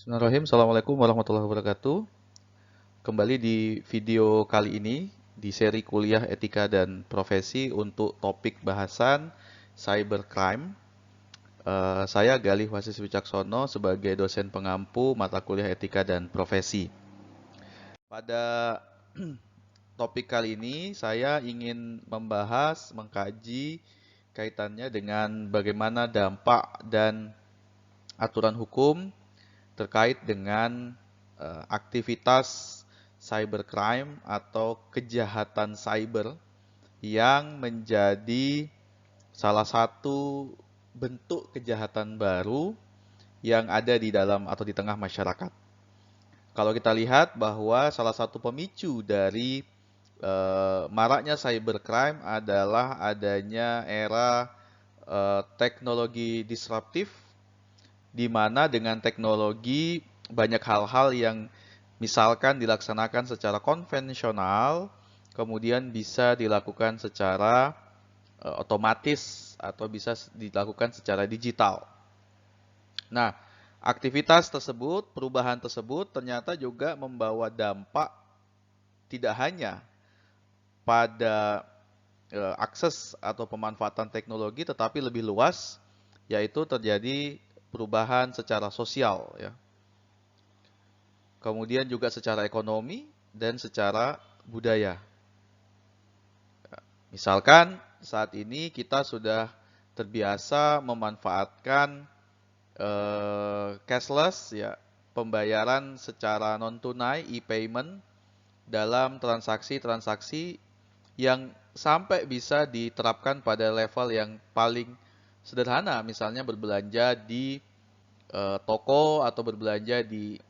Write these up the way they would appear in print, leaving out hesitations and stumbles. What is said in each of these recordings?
Bismillahirrahmanirrahim. Assalamualaikum warahmatullahi wabarakatuh. Kembali di video kali ini di seri kuliah etika dan profesi untuk topik bahasan cybercrime. Saya Galih Wasis Wicaksono sebagai dosen pengampu mata kuliah etika dan profesi. Pada topik kali ini saya ingin mengkaji kaitannya dengan bagaimana dampak dan aturan hukum terkait dengan aktivitas cybercrime atau kejahatan cyber yang menjadi salah satu bentuk kejahatan baru yang ada di dalam atau di tengah masyarakat. Kalau kita lihat bahwa salah satu pemicu dari maraknya cybercrime adalah adanya era teknologi disruptif, di mana dengan teknologi banyak hal-hal yang misalkan dilaksanakan secara konvensional, kemudian bisa dilakukan secara otomatis atau bisa dilakukan secara digital. Nah, aktivitas tersebut, perubahan tersebut ternyata juga membawa dampak tidak hanya pada akses atau pemanfaatan teknologi, tetapi lebih luas, yaitu terjadi perubahan secara sosial, ya. Kemudian juga secara ekonomi dan secara budaya. Misalkan saat ini kita sudah terbiasa memanfaatkan cashless, ya, pembayaran secara non tunai, e-payment dalam transaksi-transaksi yang sampai bisa diterapkan pada level yang paling sederhana, misalnya berbelanja di toko atau berbelanja di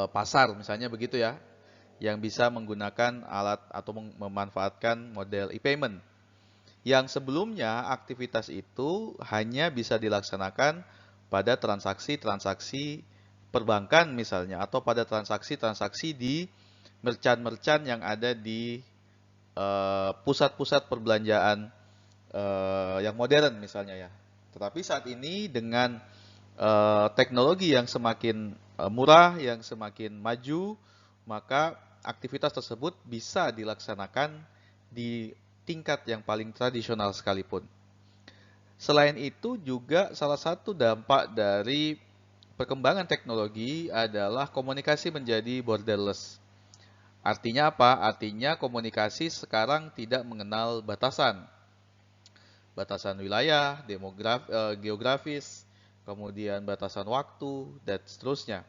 pasar, misalnya begitu ya, yang bisa menggunakan alat atau memanfaatkan model e-payment. Yang sebelumnya aktivitas itu hanya bisa dilaksanakan pada transaksi-transaksi perbankan misalnya, atau pada transaksi-transaksi di merchant-merchant yang ada di pusat-pusat perbelanjaan yang modern misalnya ya. Tetapi saat ini dengan teknologi yang semakin murah, yang semakin maju, maka aktivitas tersebut bisa dilaksanakan di tingkat yang paling tradisional sekalipun. Selain itu juga salah satu dampak dari perkembangan teknologi adalah komunikasi menjadi borderless. Artinya apa? Artinya komunikasi sekarang tidak mengenal batasan. Batasan wilayah, geografis, kemudian batasan waktu, dan seterusnya.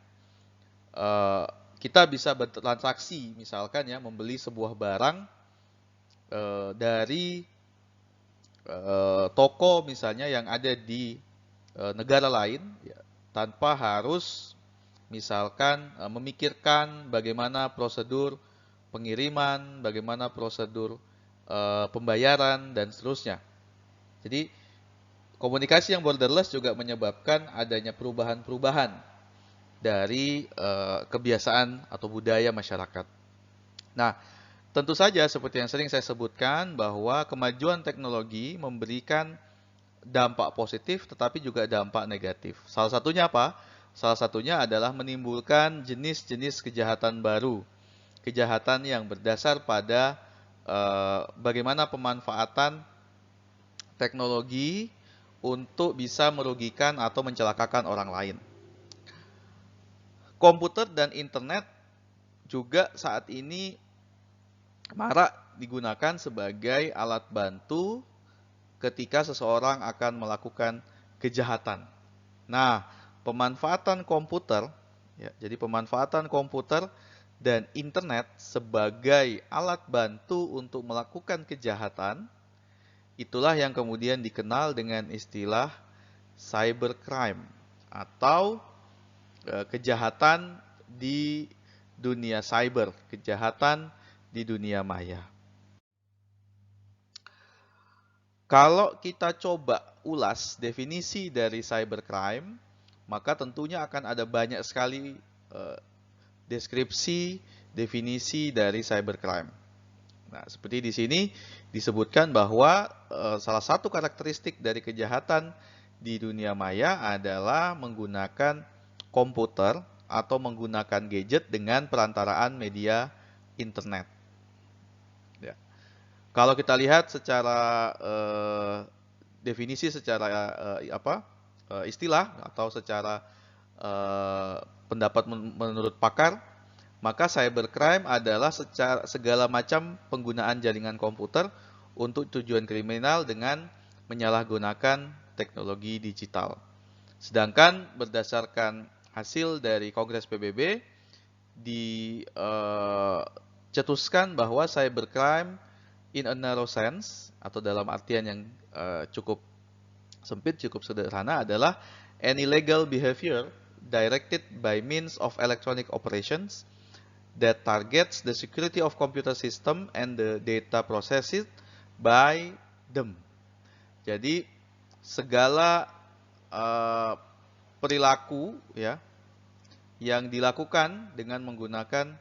Eh, kita bisa bertransaksi, misalkan ya, membeli sebuah barang dari toko misalnya yang ada di negara lain, ya, tanpa harus misalkan memikirkan bagaimana prosedur pengiriman, bagaimana prosedur pembayaran, dan seterusnya. Jadi komunikasi yang borderless juga menyebabkan adanya perubahan-perubahan dari kebiasaan atau budaya masyarakat. Nah, tentu saja seperti yang sering saya sebutkan bahwa kemajuan teknologi memberikan dampak positif tetapi juga dampak negatif. Salah satunya apa? Salah satunya adalah menimbulkan jenis-jenis kejahatan baru. Kejahatan yang berdasar pada bagaimana pemanfaatan teknologi untuk bisa merugikan atau mencelakakan orang lain. Komputer dan internet juga saat ini marak digunakan sebagai alat bantu ketika seseorang akan melakukan kejahatan. Nah, pemanfaatan komputer, ya, jadi pemanfaatan komputer dan internet sebagai alat bantu untuk melakukan kejahatan, itulah yang kemudian dikenal dengan istilah cybercrime atau kejahatan di dunia cyber, kejahatan di dunia maya. Kalau kita coba ulas definisi dari cybercrime, maka tentunya akan ada banyak sekali deskripsi, definisi dari cybercrime. Nah, seperti di sini disebutkan bahwa salah satu karakteristik dari kejahatan di dunia maya adalah menggunakan komputer atau menggunakan gadget dengan perantaraan media internet. Ya. Kalau kita lihat secara definisi secara istilah atau secara pendapat menurut pakar, maka cybercrime adalah segala macam penggunaan jaringan komputer untuk tujuan kriminal dengan menyalahgunakan teknologi digital. Sedangkan berdasarkan hasil dari Kongres PBB dicetuskan bahwa cybercrime in a narrow sense atau dalam artian yang cukup sempit, cukup sederhana adalah any legal behavior directed by means of electronic operations that targets the security of computer system and the data processed by them. Jadi segala perilaku ya yang dilakukan dengan menggunakan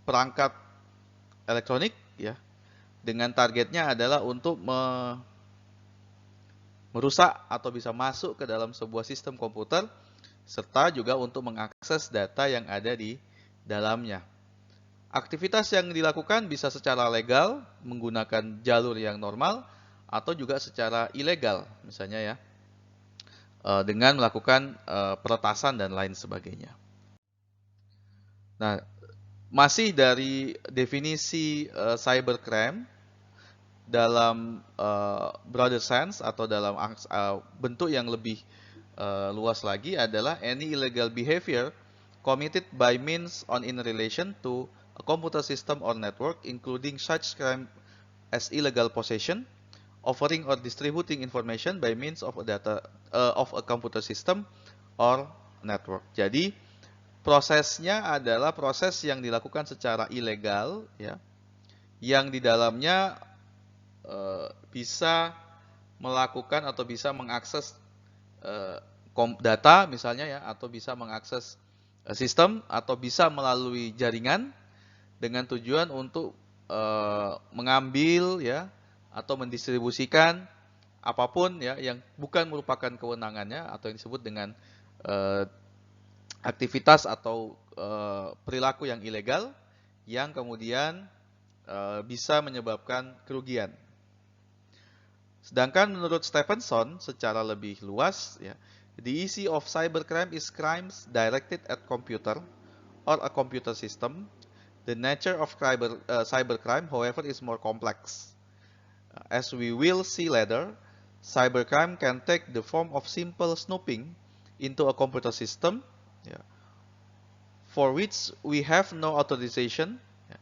perangkat elektronik ya, dengan targetnya adalah untuk merusak atau bisa masuk ke dalam sebuah sistem komputer serta juga untuk mengakses data yang ada di dalamnya. Aktivitas yang dilakukan bisa secara legal menggunakan jalur yang normal atau juga secara ilegal, misalnya ya, dengan melakukan peretasan dan lain sebagainya. Nah, masih dari definisi cybercrime dalam broader sense atau dalam bentuk yang lebih luas lagi adalah any illegal behavior committed by means on in relation to a computer system or network, including such crime as illegal possession, offering or distributing information by means of a computer system or network. Jadi prosesnya adalah proses yang dilakukan secara ilegal, ya, yang di dalamnya bisa melakukan atau bisa mengakses data misalnya ya, atau bisa mengakses sistem atau bisa melalui jaringan dengan tujuan untuk mengambil ya atau mendistribusikan apapun ya yang bukan merupakan kewenangannya atau yang disebut dengan aktivitas atau perilaku yang ilegal yang kemudian bisa menyebabkan kerugian. Sedangkan menurut Stephenson secara lebih luas, ya, the issue of cybercrime is crimes directed at computer or a computer system. The nature of cybercrime, however, is more complex. As we will see later, cybercrime can take the form of simple snooping into a computer system, yeah, for which we have no authorization. Yeah.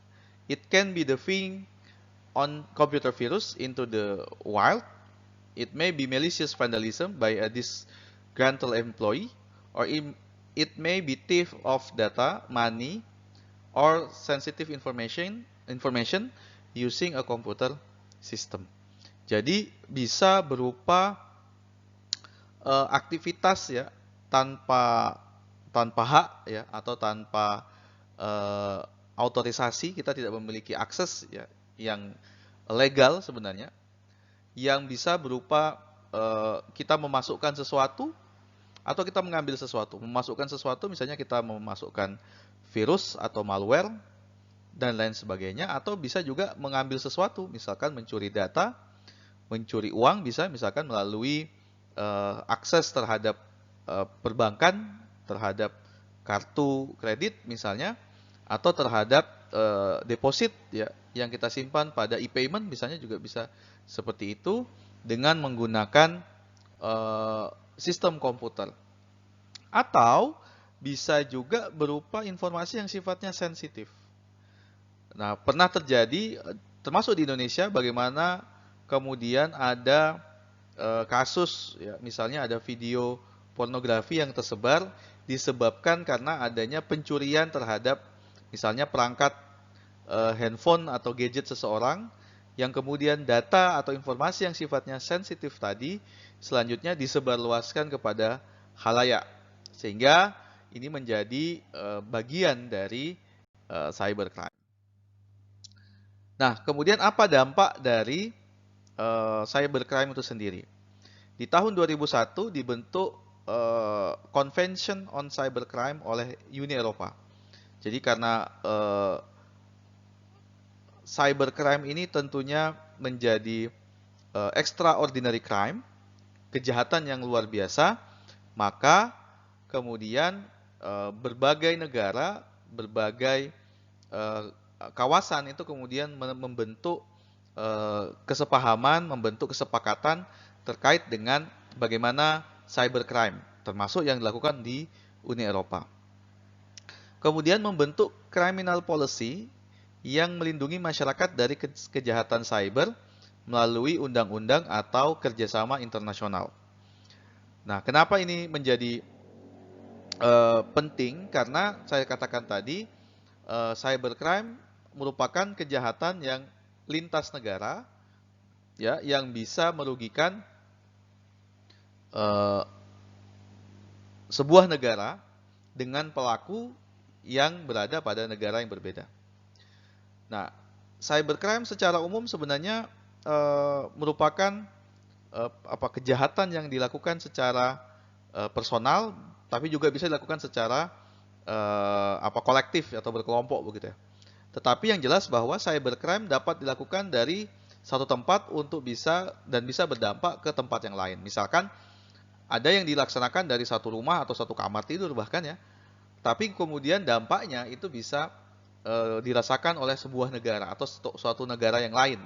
It can be the thing on computer virus into the wild. It may be malicious vandalism by a disgruntled employee, or it may be thief of data, money, or sensitive information using a computer system. Jadi bisa berupa aktivitas ya tanpa hak ya atau tanpa autorisasi, kita tidak memiliki akses ya yang legal sebenarnya, yang bisa berupa kita memasukkan sesuatu atau kita mengambil sesuatu. Memasukkan sesuatu misalnya kita memasukkan virus atau malware dan lain sebagainya, atau bisa juga mengambil sesuatu, misalkan mencuri data, mencuri uang, bisa misalkan melalui akses terhadap perbankan, terhadap kartu kredit misalnya, atau terhadap deposit ya yang kita simpan pada e-payment misalnya juga bisa seperti itu dengan menggunakan sistem komputer. Atau bisa juga berupa informasi yang sifatnya sensitif. Nah, pernah terjadi termasuk di Indonesia bagaimana kemudian ada kasus ya, misalnya ada video pornografi yang tersebar disebabkan karena adanya pencurian terhadap misalnya perangkat handphone atau gadget seseorang, yang kemudian data atau informasi yang sifatnya sensitif tadi selanjutnya disebarluaskan kepada khalayak, sehingga ini menjadi bagian dari cybercrime. Nah, kemudian apa dampak dari cybercrime itu sendiri? Di tahun 2001 dibentuk Convention on Cybercrime oleh Uni Eropa. Jadi karena cybercrime ini tentunya menjadi extraordinary crime, kejahatan yang luar biasa, maka kemudian berbagai negara, berbagai kawasan itu kemudian membentuk kesepahaman, membentuk kesepakatan terkait dengan bagaimana cybercrime, termasuk yang dilakukan di Uni Eropa. Kemudian membentuk criminal policy yang melindungi masyarakat dari kejahatan cyber melalui undang-undang atau kerjasama internasional. Nah, kenapa ini menjadi penting? Karena saya katakan tadi, cybercrime merupakan kejahatan yang lintas negara, ya, yang bisa merugikan sebuah negara dengan pelaku yang berada pada negara yang berbeda. Nah, cybercrime secara umum sebenarnya merupakan kejahatan yang dilakukan secara personal, tapi juga bisa dilakukan secara kolektif atau berkelompok begitu ya. Tetapi yang jelas bahwa cybercrime dapat dilakukan dari satu tempat untuk bisa berdampak ke tempat yang lain. Misalkan ada yang dilaksanakan dari satu rumah atau satu kamar tidur bahkan ya, tapi kemudian dampaknya itu bisa dirasakan oleh sebuah negara atau suatu negara yang lain.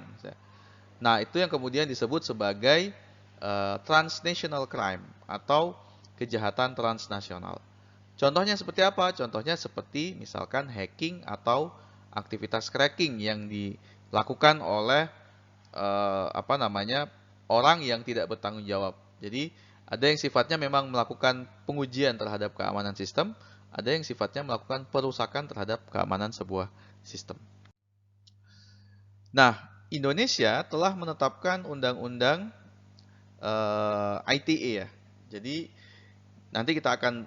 Nah, itu yang kemudian disebut sebagai transnational crime atau kejahatan transnasional. Contohnya seperti apa? Contohnya seperti misalkan hacking atau aktivitas cracking yang dilakukan oleh orang yang tidak bertanggung jawab. Jadi ada yang sifatnya memang melakukan pengujian terhadap keamanan sistem, ada yang sifatnya melakukan perusakan terhadap keamanan sebuah sistem. Nah, Indonesia telah menetapkan undang-undang ITE ya. Jadi nanti kita akan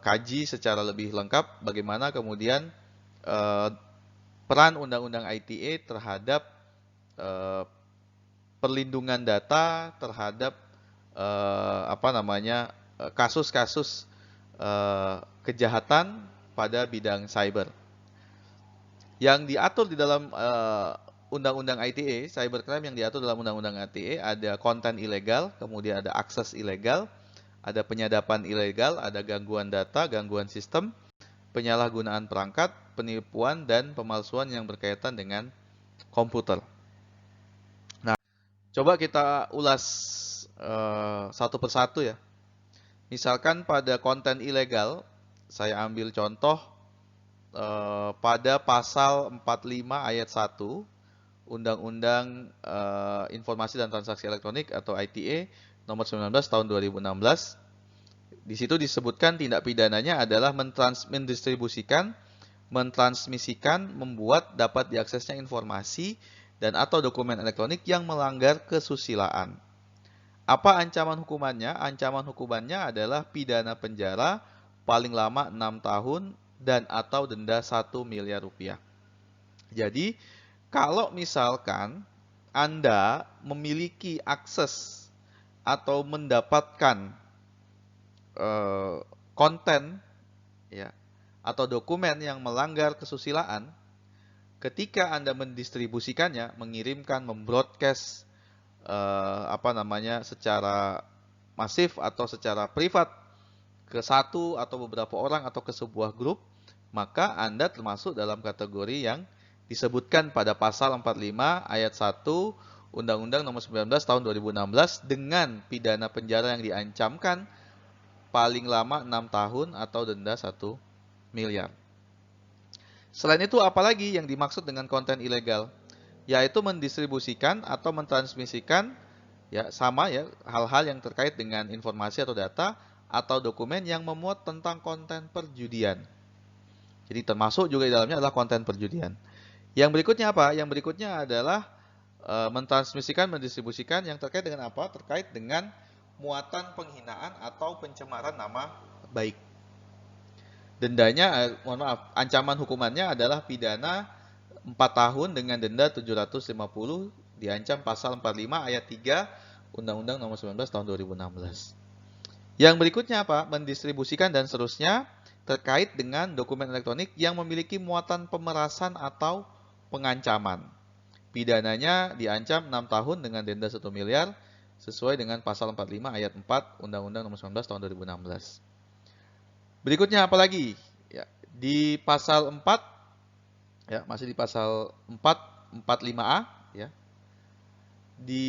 kaji secara lebih lengkap bagaimana kemudian peran undang-undang ITE terhadap perlindungan data terhadap kasus-kasus kejahatan pada bidang cyber. Yang diatur di dalam undang-undang ITE, cybercrime yang diatur dalam undang-undang ITE ada konten ilegal, kemudian ada akses ilegal, ada penyadapan ilegal, ada gangguan data, gangguan sistem, penyalahgunaan perangkat, penipuan, dan pemalsuan yang berkaitan dengan komputer. Nah, coba kita ulas satu persatu ya. Misalkan pada konten ilegal, saya ambil contoh pada pasal 45 ayat 1 Undang-Undang Informasi dan Transaksi Elektronik atau ITE nomor 19 tahun 2016. Di situ disebutkan tindak pidananya adalah mendistribusikan, mentransmisikan, membuat dapat diaksesnya informasi dan atau dokumen elektronik yang melanggar kesusilaan. Apa ancaman hukumannya? Ancaman hukumannya adalah pidana penjara paling lama 6 tahun dan atau denda 1 miliar rupiah. Jadi, kalau misalkan Anda memiliki akses atau mendapatkan konten ya atau dokumen yang melanggar kesusilaan, ketika Anda mendistribusikannya, mengirimkan, membroadcast secara masif atau secara privat ke satu atau beberapa orang atau ke sebuah grup, maka Anda termasuk dalam kategori yang disebutkan pada pasal 45 ayat 1 Undang-Undang Nomor 19 Tahun 2016 dengan pidana penjara yang diancamkan paling lama 6 tahun atau denda 1 miliar. Selain itu, apalagi yang dimaksud dengan konten ilegal? Yaitu mendistribusikan atau mentransmisikan hal-hal yang terkait dengan informasi atau data atau dokumen yang memuat tentang konten perjudian. Jadi termasuk juga di dalamnya adalah konten perjudian. Yang berikutnya apa? Yang berikutnya adalah mentransmisikan, mendistribusikan yang terkait dengan apa? Terkait dengan muatan penghinaan atau pencemaran nama baik. Dendanya, ancaman hukumannya adalah pidana 4 tahun dengan denda 750, diancam pasal 45 ayat 3 Undang-Undang Nomor 19 Tahun 2016. Yang berikutnya apa? Mendistribusikan dan seterusnya terkait dengan dokumen elektronik yang memiliki muatan pemerasan atau pengancaman. Pidananya diancam 6 tahun dengan denda 1 miliar sesuai dengan pasal 45 ayat 4 Undang-Undang Nomor 19 tahun 2016. Berikutnya apa lagi? Ya, di pasal 4 ya, masih di pasal 45A ya. Di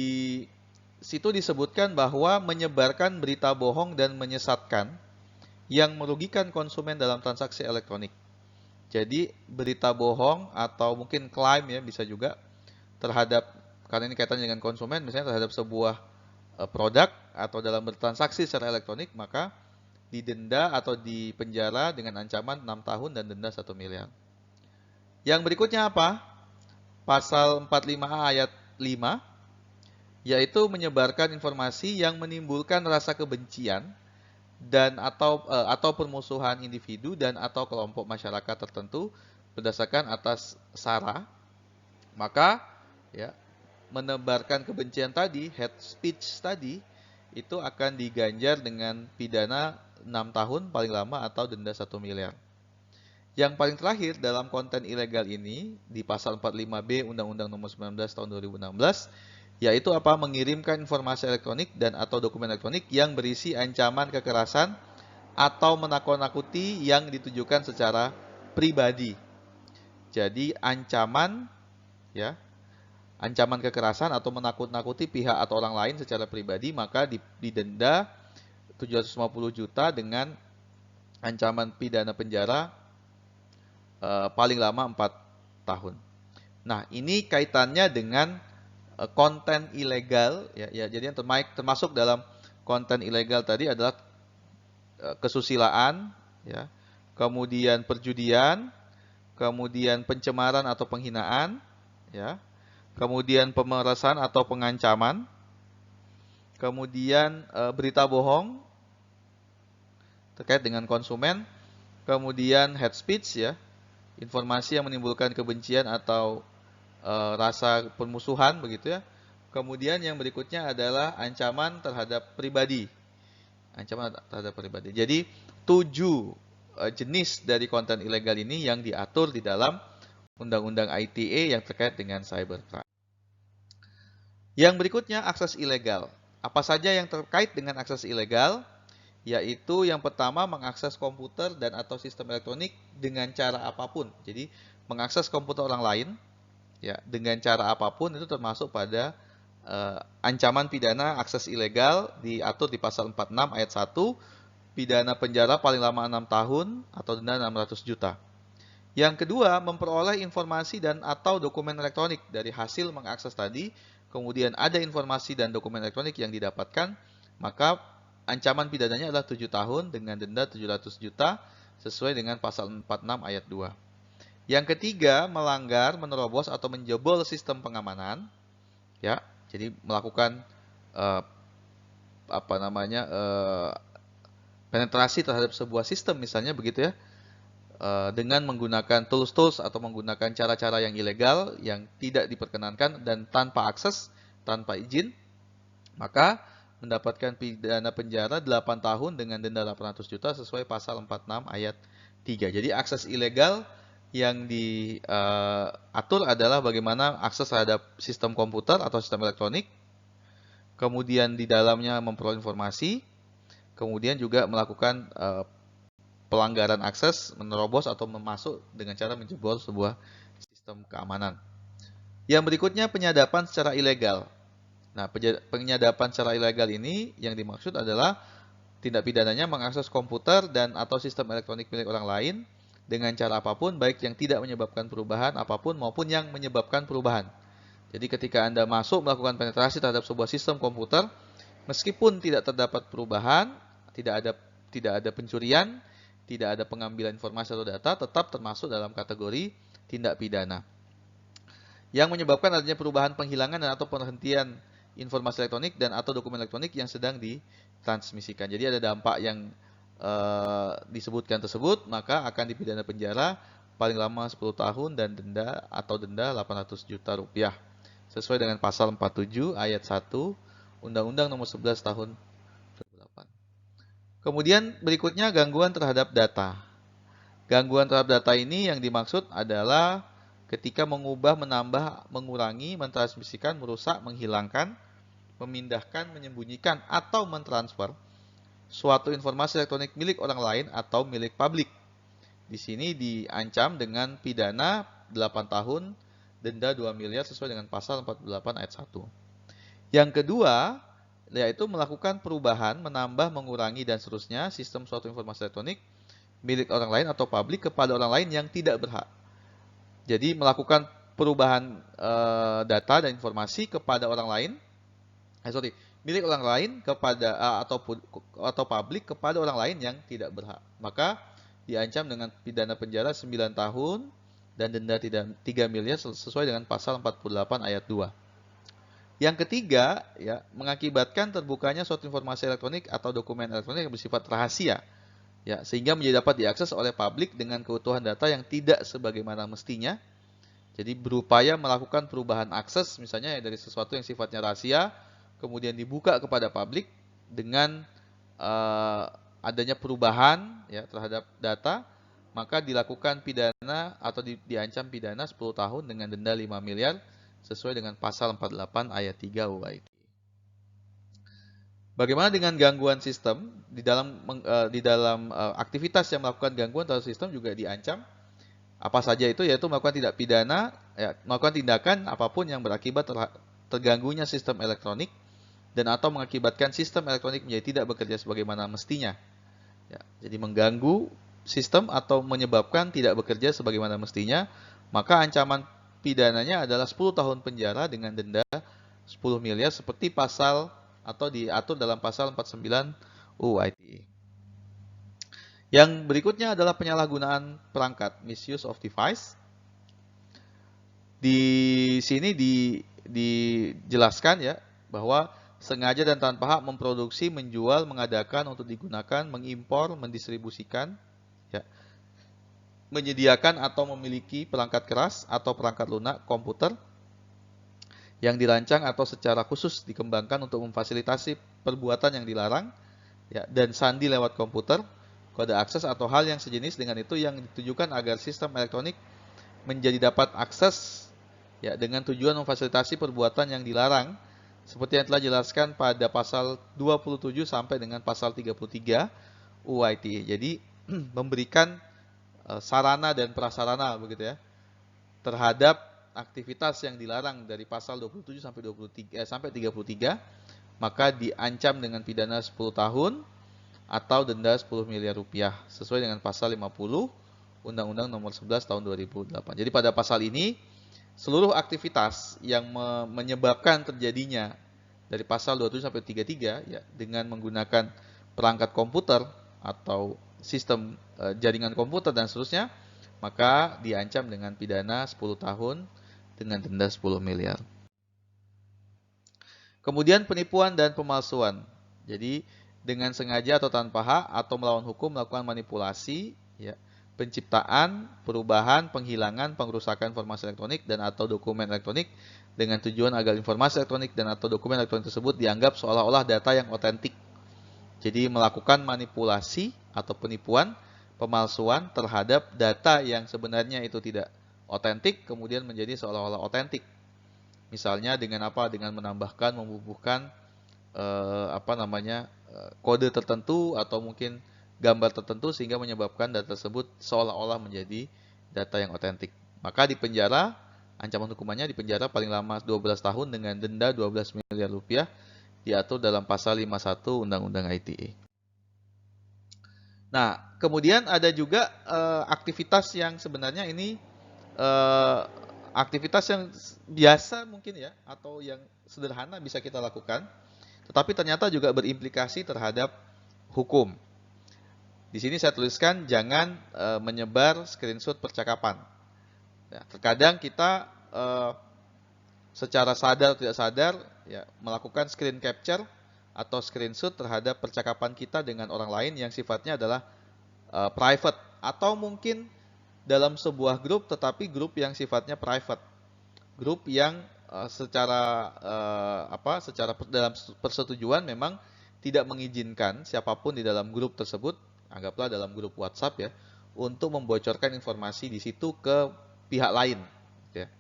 situ disebutkan bahwa menyebarkan berita bohong dan menyesatkan yang merugikan konsumen dalam transaksi elektronik. Jadi berita bohong atau mungkin klaim ya bisa juga terhadap, karena ini kaitannya dengan konsumen, misalnya terhadap sebuah produk atau dalam bertransaksi secara elektronik, maka didenda atau dipenjara dengan ancaman 6 tahun dan denda 1 miliar. Yang berikutnya apa? Pasal 45A ayat 5, yaitu menyebarkan informasi yang menimbulkan rasa kebencian dan atau permusuhan individu dan atau kelompok masyarakat tertentu berdasarkan atas sara, maka ya menebarkan kebencian tadi, hate speech tadi, itu akan diganjar dengan pidana 6 tahun paling lama atau denda 1 miliar. Yang paling terakhir dalam konten ilegal ini di pasal 45B Undang-Undang Nomor 19 tahun 2016, yaitu apa? Mengirimkan informasi elektronik dan atau dokumen elektronik yang berisi ancaman kekerasan atau menakut-nakuti yang ditujukan secara pribadi. Jadi ancaman ya, ancaman kekerasan atau menakut-nakuti pihak atau orang lain secara pribadi, maka didenda 750 juta dengan ancaman pidana penjara paling lama 4 tahun. Nah, ini kaitannya dengan konten ilegal ya, jadi yang termasuk dalam konten ilegal tadi adalah kesusilaan ya, kemudian perjudian, kemudian pencemaran atau penghinaan ya, kemudian pemerasan atau pengancaman, kemudian berita bohong terkait dengan konsumen, kemudian hate speech ya, informasi yang menimbulkan kebencian atau rasa permusuhan begitu ya. Kemudian yang berikutnya adalah ancaman terhadap pribadi. Ancaman terhadap pribadi. Jadi 7 jenis dari konten ilegal ini yang diatur di dalam Undang-Undang ITE yang terkait dengan cybercrime. Yang berikutnya akses ilegal. Apa saja yang terkait dengan akses ilegal? Yaitu yang pertama mengakses komputer dan atau sistem elektronik dengan cara apapun. Jadi mengakses komputer orang lain ya dengan cara apapun itu termasuk pada ancaman pidana akses ilegal diatur di pasal 46 ayat 1, pidana penjara paling lama 6 tahun atau denda 600 juta. Yang kedua, memperoleh informasi dan atau dokumen elektronik dari hasil mengakses tadi, kemudian ada informasi dan dokumen elektronik yang didapatkan, maka ancaman pidananya adalah 7 tahun dengan denda 700 juta sesuai dengan pasal 46 ayat 2. Yang ketiga, melanggar, menerobos atau menjebol sistem pengamanan, ya, jadi melakukan penetrasi terhadap sebuah sistem misalnya begitu ya, dengan menggunakan tools atau menggunakan cara-cara yang ilegal yang tidak diperkenankan dan tanpa akses, tanpa izin, maka mendapatkan pidana penjara 8 tahun dengan denda 800 juta sesuai pasal 46 ayat 3. Jadi akses ilegal yang diatur adalah bagaimana akses terhadap sistem komputer atau sistem elektronik, kemudian di dalamnya memperoleh informasi, kemudian juga melakukan pelanggaran akses, menerobos atau masuk dengan cara menjebol sebuah sistem keamanan. Yang berikutnya penyadapan secara ilegal. Nah, penyadapan secara ilegal ini yang dimaksud adalah tindak pidananya mengakses komputer dan atau sistem elektronik milik orang lain dengan cara apapun, baik yang tidak menyebabkan perubahan apapun maupun yang menyebabkan perubahan. Jadi ketika Anda masuk melakukan penetrasi terhadap sebuah sistem komputer, meskipun tidak terdapat perubahan, tidak ada pencurian, tidak ada pengambilan informasi atau data, tetap termasuk dalam kategori tindak pidana. Yang menyebabkan adanya perubahan, penghilangan dan atau penghentian informasi elektronik dan atau dokumen elektronik yang sedang ditransmisikan. Jadi ada dampak yang disebutkan tersebut, maka akan dipidana penjara paling lama 10 tahun dan denda 800 juta rupiah. Sesuai dengan pasal 47 ayat 1 Undang-Undang Nomor 11 tahun 2008. Kemudian berikutnya gangguan terhadap data. Gangguan terhadap data ini yang dimaksud adalah ketika mengubah, menambah, mengurangi, mentransmisikan, merusak, menghilangkan, memindahkan, menyembunyikan, atau mentransfer suatu informasi elektronik milik orang lain atau milik publik. Di sini diancam dengan pidana 8 tahun, denda 2 miliar sesuai dengan pasal 48 ayat 1. Yang kedua, yaitu melakukan perubahan, menambah, mengurangi, dan seterusnya sistem suatu informasi elektronik milik orang lain atau publik kepada orang lain yang tidak berhak. Jadi melakukan perubahan data dan informasi kepada orang lain, milik orang lain kepada atau publik kepada orang lain yang tidak berhak. Maka diancam dengan pidana penjara 9 tahun dan denda 3 miliar sesuai dengan pasal 48 ayat 2. Yang ketiga, ya, mengakibatkan terbukanya suatu informasi elektronik atau dokumen elektronik yang bersifat rahasia, ya, sehingga menjadi dapat diakses oleh publik dengan keutuhan data yang tidak sebagaimana mestinya. Jadi berupaya melakukan perubahan akses, misalnya ya, dari sesuatu yang sifatnya rahasia, kemudian dibuka kepada publik dengan adanya perubahan, ya, terhadap data, maka dilakukan pidana atau diancam pidana 10 tahun dengan denda 5 miliar sesuai dengan pasal 48 ayat 3 UU ITE. Bagaimana dengan gangguan sistem? Di dalam aktivitas yang melakukan gangguan terhadap sistem juga diancam. Apa saja itu? Yaitu melakukan tindak pidana, ya, melakukan tindakan apapun yang berakibat terganggunya sistem elektronik dan atau mengakibatkan sistem elektronik menjadi tidak bekerja sebagaimana mestinya. Ya, jadi mengganggu sistem atau menyebabkan tidak bekerja sebagaimana mestinya, maka ancaman pidananya adalah 10 tahun penjara dengan denda 10 miliar seperti pasal atau diatur dalam pasal 49 UU ITE. Yang berikutnya adalah penyalahgunaan perangkat, misuse of device. Di sini dijelaskan, ya, bahwa sengaja dan tanpa hak memproduksi, menjual, mengadakan untuk digunakan, mengimpor, mendistribusikan, ya, menyediakan atau memiliki perangkat keras atau perangkat lunak komputer yang dirancang atau secara khusus dikembangkan untuk memfasilitasi perbuatan yang dilarang, ya, dan sandi lewat komputer, kode akses atau hal yang sejenis dengan itu yang ditujukan agar sistem elektronik menjadi dapat akses, ya, dengan tujuan memfasilitasi perbuatan yang dilarang seperti yang telah dijelaskan pada pasal 27 sampai dengan pasal 33 UU ITE. Jadi memberikan sarana dan prasarana, begitu ya, terhadap aktivitas yang dilarang dari pasal 27 sampai 33, maka diancam dengan pidana 10 tahun atau denda 10 miliar rupiah sesuai dengan pasal 50 Undang-Undang Nomor 11 Tahun 2008. Jadi pada pasal ini seluruh aktivitas yang menyebabkan terjadinya dari pasal 27 sampai 33, ya, dengan menggunakan perangkat komputer atau sistem jaringan komputer dan seterusnya, maka diancam dengan pidana 10 tahun dengan denda 10 miliar. Kemudian penipuan dan pemalsuan. Jadi dengan sengaja atau tanpa hak atau melawan hukum melakukan manipulasi, ya, penciptaan, perubahan, penghilangan, pengerusakan informasi elektronik dan atau dokumen elektronik dengan tujuan agar informasi elektronik dan atau dokumen elektronik tersebut dianggap seolah-olah data yang otentik. Jadi melakukan manipulasi atau penipuan, pemalsuan terhadap data yang sebenarnya itu tidak otentik kemudian menjadi seolah-olah otentik. Misalnya dengan apa? Dengan menambahkan, membubuhkan kode tertentu atau mungkin gambar tertentu sehingga menyebabkan data tersebut seolah-olah menjadi data yang otentik. Maka di penjara, ancaman hukumannya di penjara paling lama 12 tahun dengan denda 12 miliar rupiah diatur dalam pasal 51 Undang-Undang ITE. Nah, kemudian ada juga aktivitas yang sebenarnya ini aktivitas yang biasa mungkin, ya, atau yang sederhana bisa kita lakukan, tetapi ternyata juga berimplikasi terhadap hukum. Di sini saya tuliskan jangan menyebar screenshot percakapan. Ya, terkadang kita secara sadar atau tidak sadar, ya, melakukan screen capture atau screenshot terhadap percakapan kita dengan orang lain yang sifatnya adalah private atau mungkin dalam sebuah grup tetapi grup yang sifatnya private. Grup yang secara dalam persetujuan memang tidak mengizinkan siapapun di dalam grup tersebut, anggaplah dalam grup WhatsApp ya, untuk membocorkan informasi di situ ke pihak lain. Ya.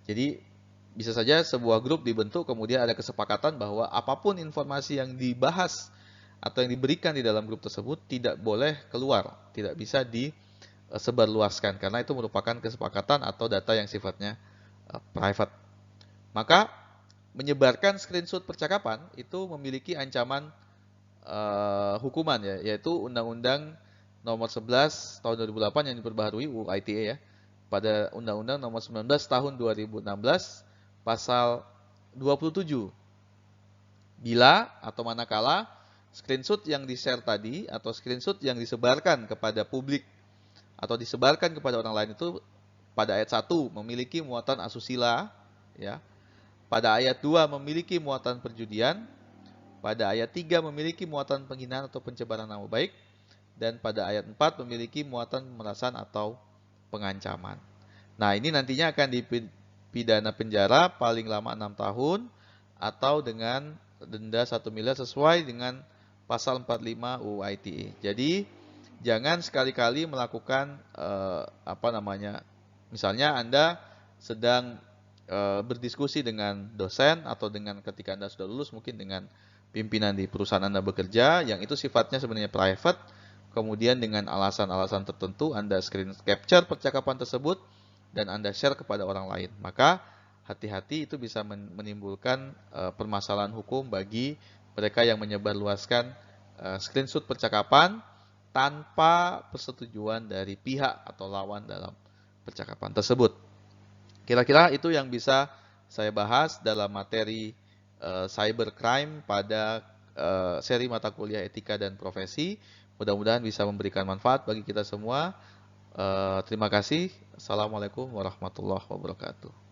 Jadi bisa saja sebuah grup dibentuk kemudian ada kesepakatan bahwa apapun informasi yang dibahas atau yang diberikan di dalam grup tersebut tidak boleh keluar, tidak bisa disebarluaskan karena itu merupakan kesepakatan atau data yang sifatnya private. Maka menyebarkan screenshot percakapan itu memiliki ancaman hukuman ya, yaitu Undang-Undang Nomor 11 Tahun 2008 yang diperbaharui UU ITE ya. Pada Undang-Undang Nomor 19 Tahun 2016 Pasal 27. Bila atau manakala screenshot yang di-share tadi atau screenshot yang disebarkan kepada publik atau disebarkan kepada orang lain itu pada ayat 1 memiliki muatan asusila ya. Pada ayat 2 memiliki muatan perjudian, pada ayat 3 memiliki muatan penghinaan atau pencemaran nama baik, dan pada ayat 4 memiliki muatan pemerasan atau pengancaman. Nah, ini nantinya akan dipidana penjara paling lama 6 tahun atau dengan denda 1 miliar sesuai dengan pasal 45 UU ITE. Jadi, jangan sekali-kali melakukan misalnya Anda sedang berdiskusi dengan dosen atau dengan ketika Anda sudah lulus mungkin dengan pimpinan di perusahaan Anda bekerja yang itu sifatnya sebenarnya private, kemudian dengan alasan-alasan tertentu Anda screen capture percakapan tersebut dan Anda share kepada orang lain. Maka hati-hati, itu bisa menimbulkan permasalahan hukum bagi mereka yang menyebarluaskan screenshot percakapan tanpa persetujuan dari pihak atau lawan dalam percakapan tersebut. Kira-kira itu yang bisa saya bahas dalam materi cybercrime pada seri mata kuliah etika dan profesi. Mudah-mudahan bisa memberikan manfaat bagi kita semua. Terima kasih. Assalamualaikum warahmatullahi wabarakatuh.